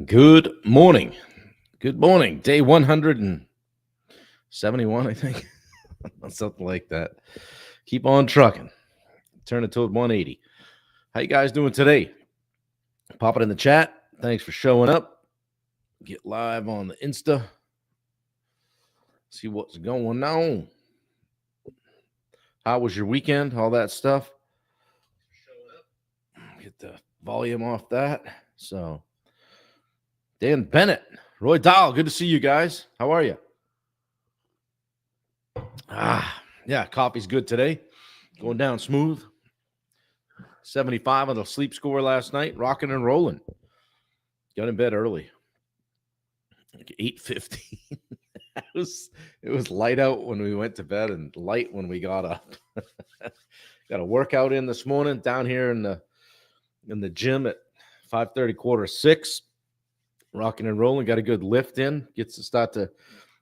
Good morning. Good morning. Day 171, I think. Something like that. Keep on trucking. Turn it toward 180. How you guys doing today? Pop it in the chat. Thanks for showing up. Get live on the Insta. See what's going on. How was your weekend? All that stuff. Get the volume off that. So, Dan Bennett, Roy Dahl, good to see you guys. How are you? Yeah, coffee's good today. Going down smooth. 75 on the sleep score last night. Rocking and rolling. Got in bed early. Like 8:15. It was light out when we went to bed and light when we got up. Got a workout in this morning down here in the gym at 5:30, 5:45. Rocking and rolling. Got a good lift in. Gets to start to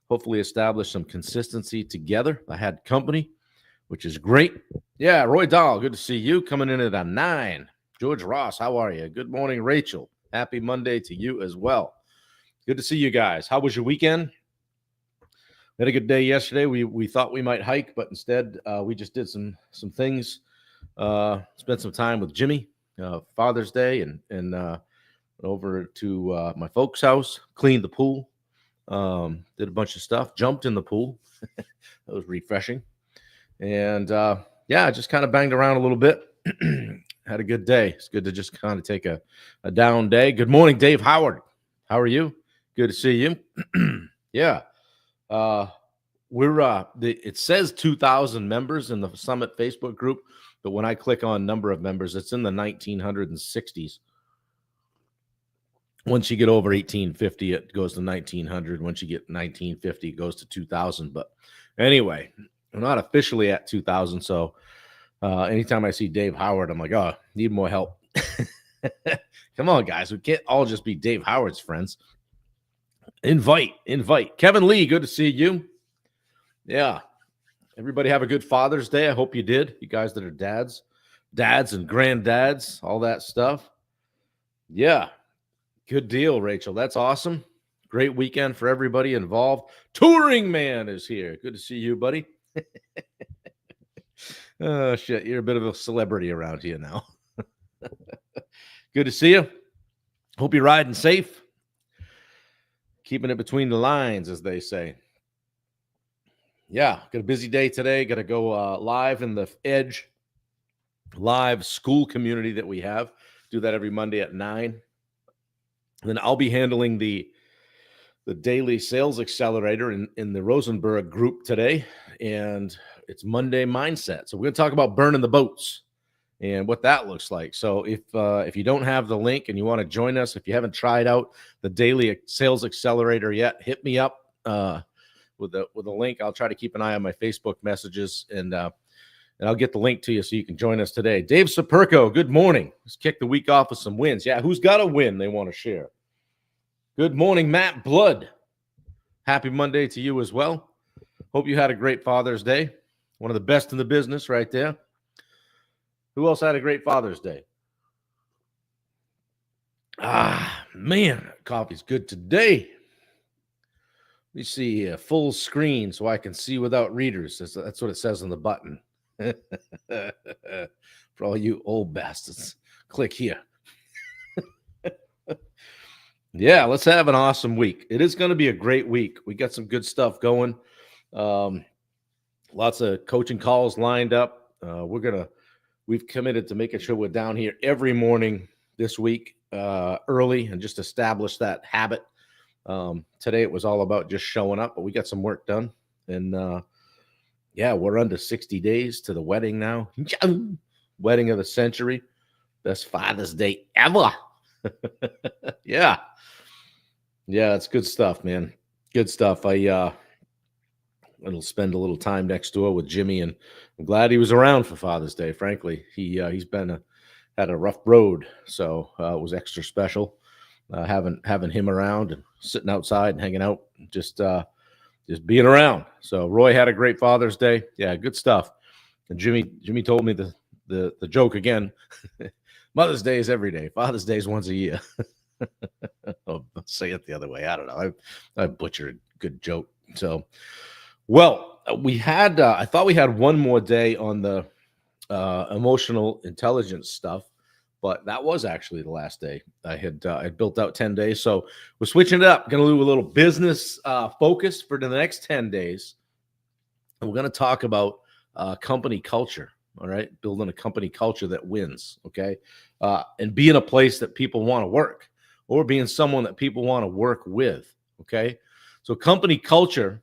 hopefully establish some consistency together. I had company, which is great. Yeah, Roy Dahl, good to see you. Coming in at a 9. George Ross, how are you? Good morning, Rachel. Happy Monday to you as well. Good to see you guys. How was your weekend? We had a good day yesterday. We thought we might hike, but instead we just did some things. Spent some time with Jimmy, Father's Day, and over to my folks' house, cleaned the pool, did a bunch of stuff, jumped in the pool. That was refreshing. And yeah, just kind of banged around a little bit. Had a good day. It's good to just kind of take a down day. Good morning, Dave Howard. How are you? Good to see you. Yeah. It says 2,000 members in the Summit Facebook group, but when I click on number of members, it's in the 1960s. Once you get over 1850, it goes to 1900. Once you get 1950, it goes to 2000. But anyway, we're not officially at 2000. So anytime I see Dave Howard, I'm like, oh, need more help. Come on, guys. We can't all just be Dave Howard's friends. Invite. Kevin Lee, good to see you. Yeah. Everybody have a good Father's Day. I hope you did. You guys that are dads and granddads, all that stuff. Yeah. Good deal, Rachel. That's awesome. Great weekend for everybody involved. Touring Man is here. Good to see you, buddy. Oh, shit. You're a bit of a celebrity around here now. Good to see you. Hope you're riding safe. Keeping it between the lines, as they say. Yeah, got a busy day today. Got to go live in the Edge live school community that we have. Do that every Monday at 9. Then I'll be handling the daily sales accelerator in the Rosenberg group today. And it's Monday mindset. So we're going to talk about burning the boats and what that looks like. So if you don't have the link and you want to join us, if you haven't tried out the daily sales accelerator yet, hit me up with a link. I'll try to keep an eye on my Facebook messages and I'll get the link to you so you can join us today. Dave Saperco, good morning. Let's kick the week off with some wins. Yeah, who's got a win they want to share? Good morning, Matt Blood. Happy Monday to you as well. Hope you had a great Father's Day. One of the best in the business right there. Who else had a great Father's Day? Man, coffee's good today. Let me see here. Full screen so I can see without readers. That's what it says on the button. For all you old bastards, click here. Yeah, let's have an awesome week. It is going to be a great week. We got some good stuff going. Lots of coaching calls lined up. We've committed to making sure we're down here every morning this week early and just establish that habit. Today it was all about just showing up, but we got some work done. And yeah, we're under 60 days to the wedding now. Wedding of the century. Best Father's Day ever. Yeah. Yeah, it's good stuff, man. Good stuff. I'll spend a little time next door with Jimmy, and I'm glad he was around for Father's Day. Frankly, he's had a rough road, so it was extra special having him around and sitting outside and hanging out, just being around. So Roy had a great Father's Day. Yeah, good stuff. And Jimmy told me the joke again. Mother's Day is every day. Father's Day is once a year. Oh, say it the other way. I don't know. I butchered a good joke. So, well, we had. I thought we had one more day on the emotional intelligence stuff, but that was actually the last day. I built out 10 days, so we're switching it up. Going to do a little business focus for the next 10 days, and we're going to talk about company culture. All right, building a company culture that wins. Okay, and being a place that people want to work, or being someone that people want to work with. Okay, so company culture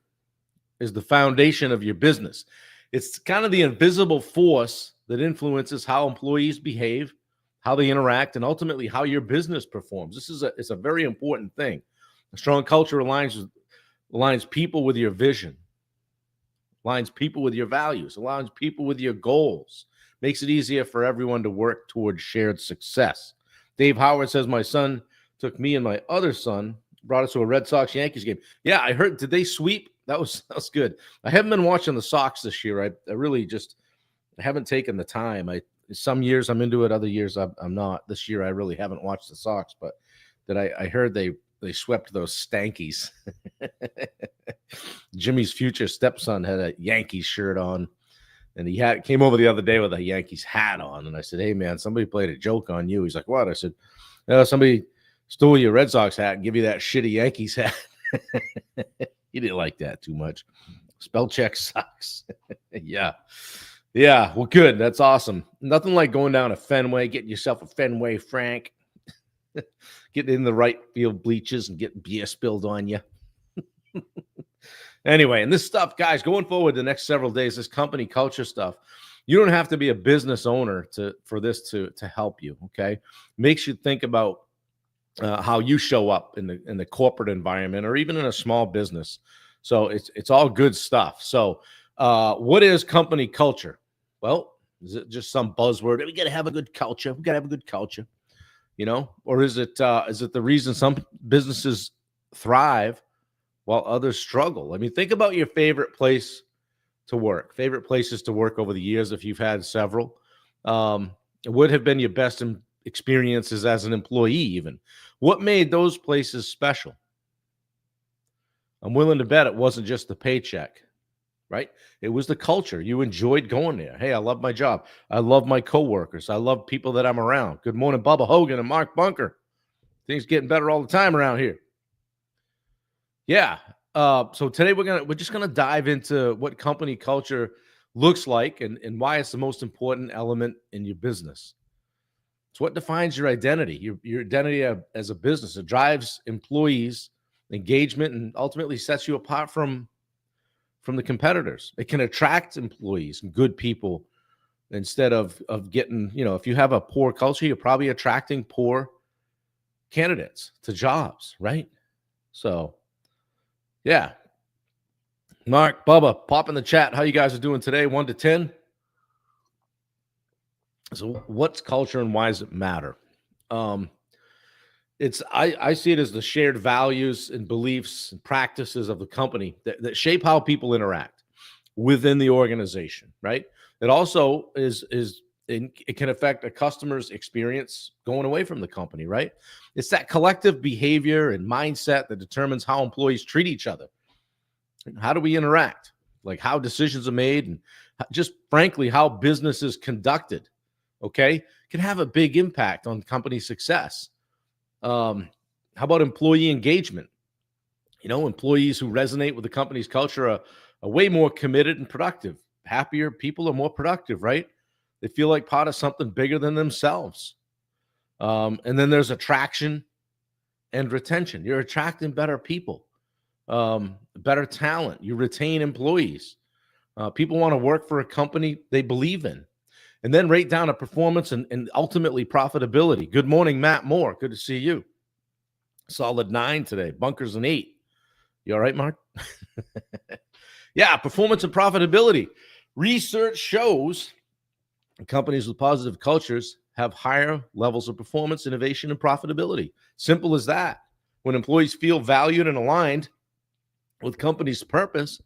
is the foundation of your business. It's kind of the invisible force that influences how employees behave, how they interact, and ultimately how your business performs. It's a very important thing. A strong culture aligns people with your vision, aligns people with your values, aligns people with your goals, makes it easier for everyone to work towards shared success. Dave Howard says, my son took me and my other son, brought us to a Red Sox Yankees game. Yeah, I heard, did they sweep? That was good. I haven't been watching the Sox this year. I really just haven't taken the time. Some years I'm into it, other years I'm not. This year I really haven't watched the Sox, but that I heard they swept those Stankies. Jimmy's future stepson had a Yankees shirt on, and he came over the other day with a Yankees hat on, and I said, "Hey man, somebody played a joke on you." He's like, "What?" I said, "Somebody stole your Red Sox hat and give you that shitty Yankees hat." He didn't like that too much. Spell check sucks. Yeah. Well, good. That's awesome. Nothing like going down to Fenway, getting yourself a Fenway Frank, getting in the right field bleachers and getting beer spilled on you. Anyway, and this stuff, guys, going forward the next several days, this company culture stuff, you don't have to be a business owner for this to help you. Okay, makes you think about how you show up in the corporate environment or even in a small business. So it's all good stuff. So what is company culture? Well, is it just some buzzword? We got to have a good culture. We got to have a good culture, or is it the reason some businesses thrive while others struggle? I mean, think about your favorite place to work, favorite places to work over the years. If you've had several, it would have been your best experiences as an employee. Even what made those places special? I'm willing to bet it wasn't just the paycheck, right? It was the culture. You enjoyed going there. Hey, I love my job. I love my coworkers. I love people that I'm around. Good morning, Bubba Hogan and Mark Bunker. Things getting better all the time around here. Yeah. So today we're just gonna dive into what company culture looks like and why it's the most important element in your business. It's what defines your identity, your identity as a business. It drives employees' engagement and ultimately sets you apart from the competitors. It can attract employees and good people instead of getting, if you have a poor culture, you're probably attracting poor candidates to jobs, right? So, yeah. Mark, Bubba, pop in the chat. How you guys are doing today? 1 to 10. So what's culture and why does it matter? I see it as the shared values and beliefs and practices of the company that shape how people interact within the organization, right? It also it can affect a customer's experience going away from the company, right? It's that collective behavior and mindset that determines how employees treat each other. How do we interact? Like how decisions are made and just frankly, how business is conducted, okay, can have a big impact on company success. How about employee engagement? Employees who resonate with the company's culture are way more committed and productive. Happier people are more productive, right? They feel like part of something bigger than themselves. And then there's attraction and retention. You're attracting better people, better talent. You retain employees. People want to work for a company they believe in. And then rate down to performance and ultimately profitability. Good morning, Matt Moore. Good to see you. Solid 9 today. Bunkers an 8. You all right, Mark? Yeah, performance and profitability. Research shows companies with positive cultures have higher levels of performance, innovation, and profitability. Simple as that. When employees feel valued and aligned with company's purpose,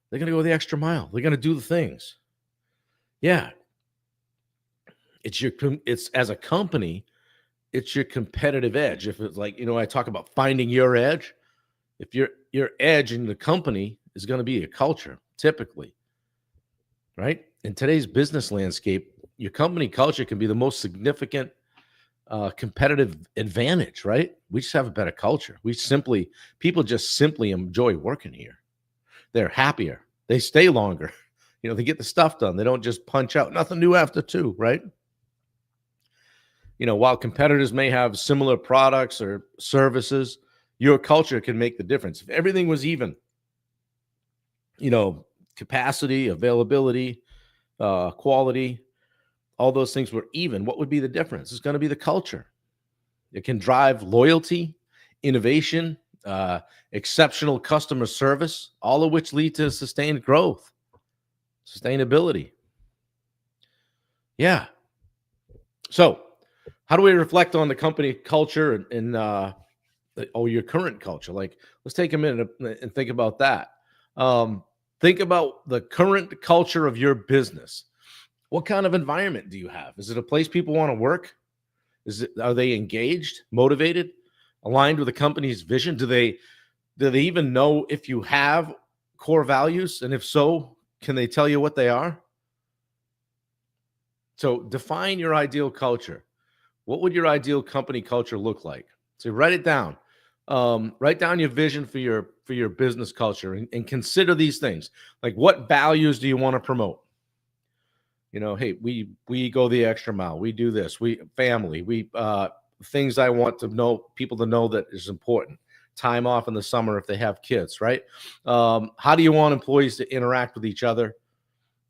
they're going to go the extra mile. They're going to do the things. Yeah. It's as a company, it's your competitive edge. If it's like, I talk about finding your edge, if your edge in the company is going to be a culture, typically, right? In today's business landscape, your company culture can be the most significant competitive advantage, right? We just have a better culture. People just simply enjoy working here. They're happier. They stay longer. They get the stuff done. They don't just punch out. Nothing new after two, right? While competitors may have similar products or services, your culture can make the difference. If everything was even, capacity, availability, quality, all those things were even, what would be the difference? It's going to be the culture. It can drive loyalty, innovation, exceptional customer service, all of which lead to sustained growth, sustainability. Yeah. So, how do we reflect on the company culture and your current culture? Like, let's take a minute and think about that. Think about the current culture of your business. What kind of environment do you have? Is it a place people want to work? Are they engaged, motivated, aligned with the company's vision? Do they even know if you have core values? And if so, can they tell you what they are? So define your ideal culture. What would your ideal company culture look like? So write it down. Write down your vision for your business culture and consider these things. Like, what values do you want to promote? Hey, we go the extra mile. We do this. We things I want people to know that is important. Time off in the summer if they have kids, right? How do you want employees to interact with each other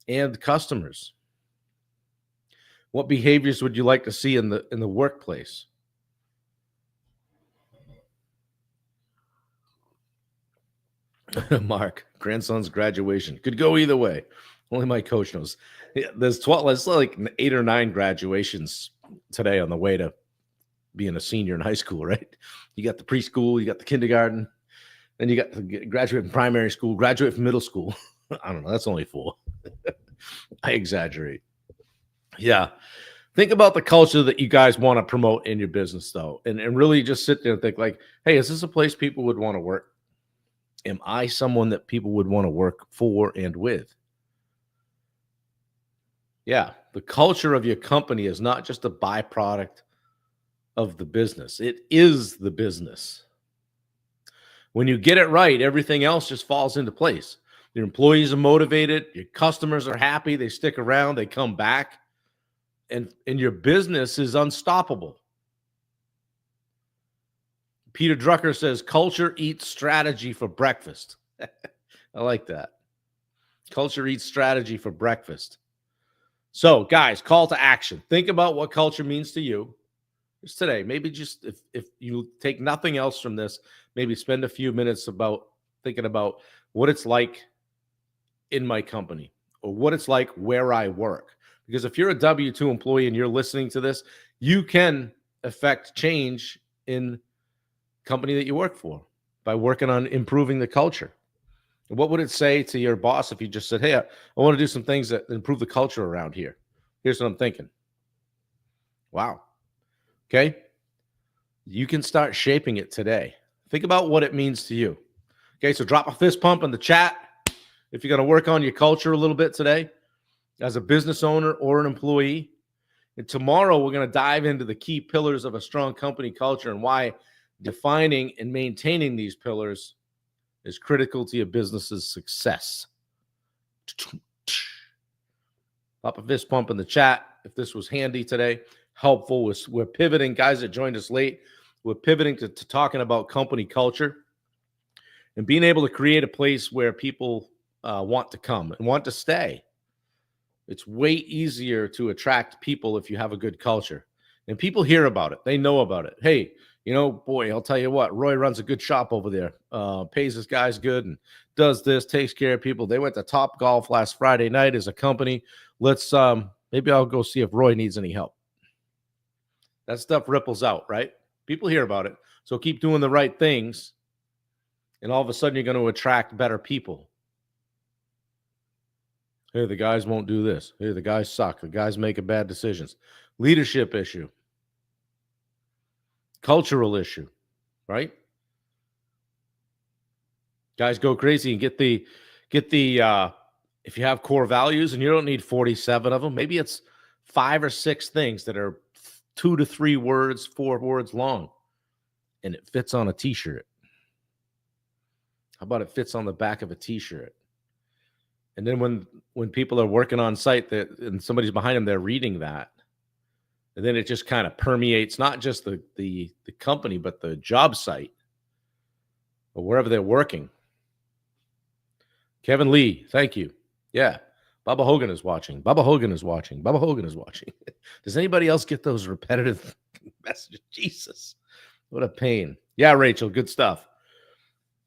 and customers? What behaviors would you like to see in the workplace? Mark, grandson's graduation could go either way. Only my coach knows. Yeah, there's 12. It's like 8 or 9 graduations today on the way to being a senior in high school, right? You got the preschool, you got the kindergarten, then you got the graduate from primary school, graduate from middle school. I don't know. That's only 4. I exaggerate. Yeah. Think about the culture that you guys want to promote in your business, though, and really just sit there and think like, hey, is this a place people would want to work? Am I someone that people would want to work for and with? Yeah. The culture of your company is not just a byproduct of the business. It is the business. When you get it right, everything else just falls into place. Your employees are motivated, your customers are happy, they stick around, they come back, and your business is unstoppable. Peter Drucker says, culture eats strategy for breakfast. I like that. Culture eats strategy for breakfast. So, guys, call to action. Think about what culture means to you. Just today, maybe just if you take nothing else from this, maybe spend a few minutes thinking about what it's like in my company or what it's like where I work. Because if you're a W-2 employee and you're listening to this, you can affect change in company that you work for by working on improving the culture. What would it say to your boss if you just said, hey, I want to do some things that improve the culture around here? Here's what I'm thinking. Wow. Okay. You can start shaping it today. Think about what it means to you. Okay. So drop a fist pump in the chat if you're going to work on your culture a little bit today as a business owner or an employee. And tomorrow we're going to dive into the key pillars of a strong company culture and why defining and maintaining these pillars is critical to your business's success. Pop a fist pump in the chat if this was handy today, helpful. We're pivoting, guys that joined us late. We're pivoting to talking about company culture and being able to create a place where people want to come and want to stay. It's way easier to attract people if you have a good culture. And people hear about it. They know about it. Hey, boy, I'll tell you what, Roy runs a good shop over there, pays his guys good and does this, takes care of people. They went to Top Golf last Friday night as a company. Let's maybe I'll go see if Roy needs any help. That stuff ripples out, right? People hear about it. So keep doing the right things. And all of a sudden you're going to attract better people. Hey, the guys won't do this. Hey, the guys suck. The guys making bad decisions. Leadership issue. cultural issue, right? Guys, go crazy and get the if you have core values and you don't need 47 of them, maybe it's 5 or 6 things that are 2 to 3 words, 4 words long, and it fits on a t-shirt. How about it fits on the back of a t-shirt? And then when people are working on site and somebody's behind them, they're reading that. And then it just kind of permeates not just the company, but the job site or wherever they're working. Kevin Lee, thank you. Yeah. Bubba Hogan is watching. Bubba Hogan is watching. Bubba Hogan is watching. Does anybody else get those repetitive messages? Jesus, what a pain. Yeah, Rachel, good stuff.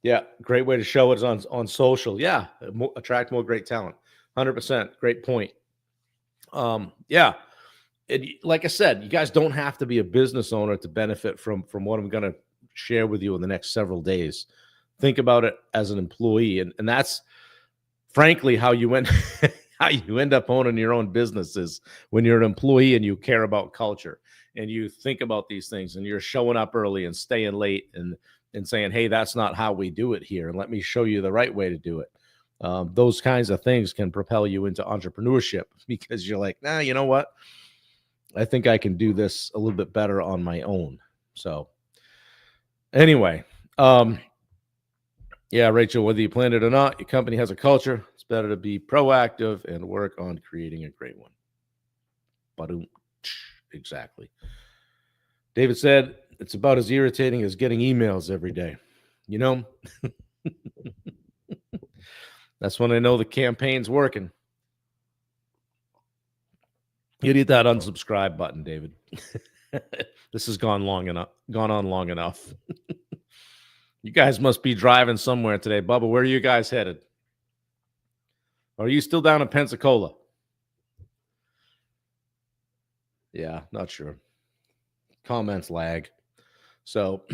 Yeah, great way to show it is on social. Yeah, attract more great talent. 100%. Great point. Yeah. Like I said, you guys don't have to be a business owner to benefit from what I'm going to share with you in the next several days. Think about it as an employee, and that's frankly how you end up owning your own businesses when you're an employee and you care about culture and you think about these things and you're showing up early and staying late and saying, hey, that's not how we do it here, and let me show you the right way to do it. Those kinds of things can propel you into entrepreneurship because you're like, nah, you know what? I think I can do this a little bit better on my own. So anyway, yeah, Rachel, whether you plan it or not, your company has a culture. It's better to be proactive and work on creating a great one. But exactly. David said, it's about as irritating as getting emails every day. You know, that's when I know the campaign's working. You need that unsubscribe button, David. This has gone on long enough. You guys must be driving somewhere today. Bubba, where are you guys headed? Or are you still down in Pensacola? Yeah, not sure. Comments lag. So,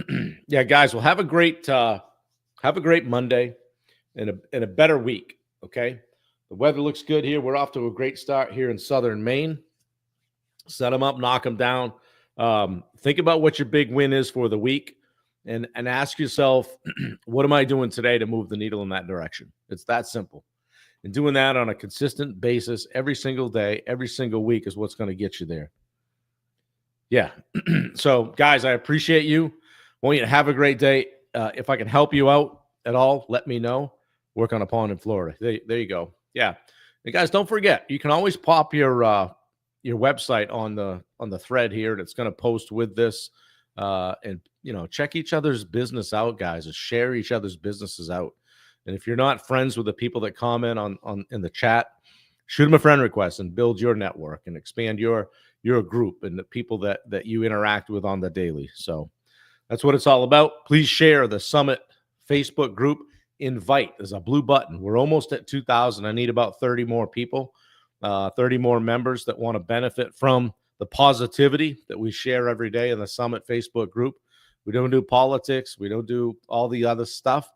yeah, guys, well, have a great Monday and a better week. Okay, the weather looks good here. We're off to a great start here in southern Maine. Set them up, knock them down. Think about what your big win is for the week, and ask yourself, what am I doing today to move the needle in that direction? It's that simple. And doing that on a consistent basis every single day, every single week is what's going to get you there. Yeah. So, guys, I appreciate you. I want you to have a great day. If I can help you out at all, let me know. Work on a pond in Florida. There you go. Yeah. And guys, don't forget, you can always pop your website on the thread here that's going to post with this. And, check each other's business out, guys, and share each other's businesses out. And if you're not friends with the people that comment on in the chat, shoot them a friend request and build your network and expand your group and the people that you interact with on the daily. So that's what it's all about. Please share the Summit Facebook group. Invite. There's a blue button. We're almost at 2,000. I need about 30 more people, 30 more members that want to benefit from the positivity that we share every day in the Summit Facebook group. We don't do politics. We don't do all the other stuff.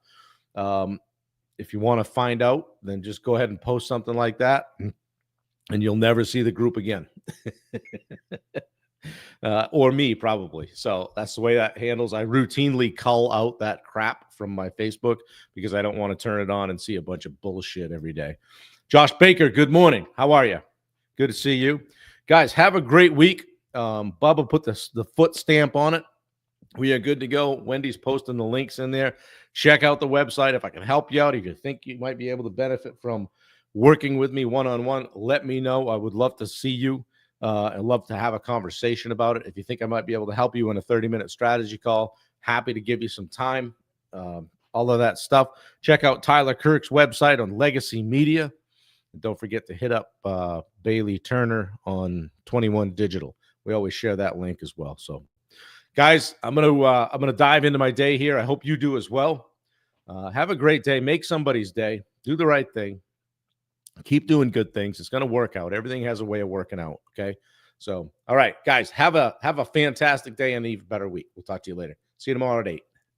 If you want to find out, then just go ahead and post something like that, and you'll never see the group again. Or me, probably. So that's the way that handles. I routinely cull out that crap from my Facebook because I don't want to turn it on and see a bunch of bullshit every day. Josh Baker, good morning. How are you? Good to see you. Guys, have a great week. Bubba put the foot stamp on it. We are good to go. Wendy's posting the links in there. Check out the website. If I can help you out, if you think you might be able to benefit from working with me one-on-one, let me know. I would love to see you. I'd love to have a conversation about it. If you think I might be able to help you in a 30-minute strategy call, happy to give you some time. All of that stuff. Check out Tyler Kirk's website on Legacy Media. And don't forget to hit up Bailey Turner on 21 Digital. We always share that link as well. So, guys, I'm gonna dive into my day here. I hope you do as well. Have a great day. Make somebody's day. Do the right thing. Keep doing good things. It's going to work out. Everything has a way of working out. Okay. So, all right, guys, have a fantastic day and an even better week. We'll talk to you later. See you tomorrow at 8.